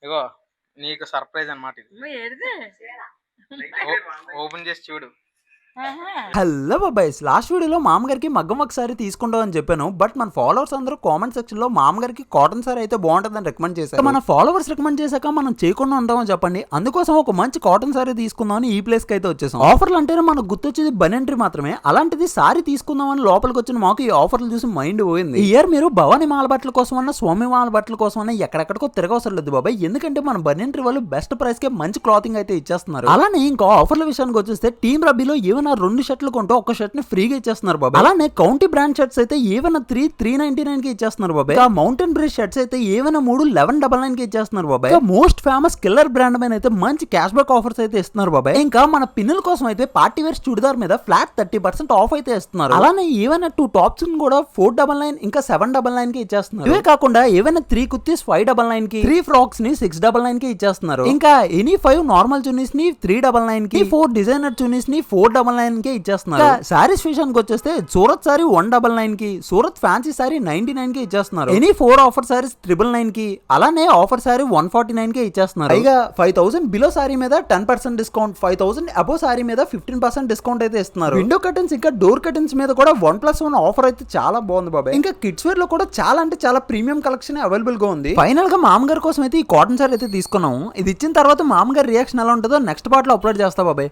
ఇగో నీకు సర్ప్రైజ్ అన్నమాట ఇది. ఏడిది ఓపెన్ చేసి చూడు. హలో బాబాయ్స్, లాస్ట్ వీడియోలో మామగారికి మగ్గం ఒకసారి తీసుకుంటాం అని చెప్పాను. బట్ మన ఫాలోవర్స్ అందరూ కామెంట్ సెక్షన్ లో మామగారికి కాటన్ సారీ అయితే బాగుంటుందని రికమెండ్ చేశారు. మన ఫాలోవర్స్ రికమెండ్ చేశాక మనం చేయకుండా ఉంటామని చెప్పండి. అందుకోసం ఒక మంచి కాటన్ సారీ తీసుకుందామని ఈ ప్లేస్ కి అయితే వచ్చేసాం. ఆఫర్లు అంటేనే మనకు గుర్తొచ్చేది బనెంట్రీ మాత్రమే. అలాంటిది సారీ తీసుకుందామని లోపలికి వచ్చిన మాకు ఈ ఆఫర్లు చూసి మైండ్ పోయింది. ఈ ఇయర్ మీరు భవానీ మాల బట్టల కోసం అన్న, స్వామి మాల బట్టల కోసం అన్న ఎక్కడెక్కడికో తిరగవసరం లేదు బాబాయ్. ఎందుకంటే మన బనెంట్రీ వాళ్ళు బెస్ట్ ప్రైస్ కే మంచి క్లాతింగ్ అయితే ఇచ్చేస్తున్నారు. అలానే ఇంకా ఆఫర్ల విషయానికి వచ్చేస్తే టీమ్ రబీలో ఏమైనా 2 షర్ట్లు కొంటే ఒక షర్ట్ ని ఫ్రీగా ఇచ్చేస్తున్నారు బాబాయ్. అలానే కౌంటీ బ్రాండ్ షర్ట్స్ అయితే ఏమైనా 399 కి ఇచ్చేస్తున్నారు బాబాయ్. మౌంటైన్ బ్రిడ్జ్ షర్ట్స్ అయితే ఏమైనా 1199 కి ఇచ్చేస్తున్నారు బాబాయ్. మోస్ట్ ఫేమస్ కిల్లర్ బ్రాండ్ మీద అయితే మంచి క్యాష్ బ్యాక్ ఆఫర్స్ అయితే ఇస్తున్నారు బాబాయ్. ఇంకా మన పిన్నుల కోసం అయితే పార్టీ వేర్ చుడిదార్ మీద ఫ్లాట్ 30% ఆఫ్ అయితే ఇస్తున్నారు. అలానే ఏమైనా 2 టాప్స్ కూడా 499 ఇంకా 799 కి ఇచ్చేస్తున్నారు. ఇవే కాకుండా ఏమైనా 3 కుర్తీస్ 599 కి, 3 ఫ్రాక్స్ ని 699 కి ఇచ్చేస్తున్నారు. ఇంకా ఎనీ 5 నార్మల్ చున్నీస్ ని 399 కి, 4 డిజైనర్ చున్నీస్ ని 499 కి ఇచ్చేస్తున్నారు. సారీస్ విషయానికి వచ్చేస్తే సూరత్ సారీ 199 కి, సూరత్ ఫ్యాన్సీ సారీ 99 కి ఇచ్చేస్తున్నారు. ఎనీ 4 ఆఫర్ సారీస్ 999 కి, అలానే ఆఫర్ సారీ 149 కి ఇచ్చేస్తున్నారు. పైగా 5000 బిలో సారీ మీద 10% డిస్కౌంట్, 5000 అబో సారీ మీద 15% డిస్కౌంట్ అయితే ఇస్తున్నారు. విండో కర్టన్స్ ఇంకా డోర్ కర్టన్స్ మీద కూడా 1+1 ఆఫర్ అయితే చాలా బాగుంది బాబాయ్. ఇంకా కిడ్స్ వేర్ లో కూడా చాలా అంటే చాలా ప్రీమియం కలెక్షన్ అవైలబుల్ గా ఉంది. ఫైనల్ గా మామగారి కోసం అయితే ఈ కాటన్ సారీ అయితే తీసుకున్నాము. ఇది ఇచ్చిన తర్వాత మామగారి రియాక్షన్ ఎలా ఉంటుందో నెక్స్ట్ పార్ట్ లో అప్లోడ్ చేస్తా బాబాయ్.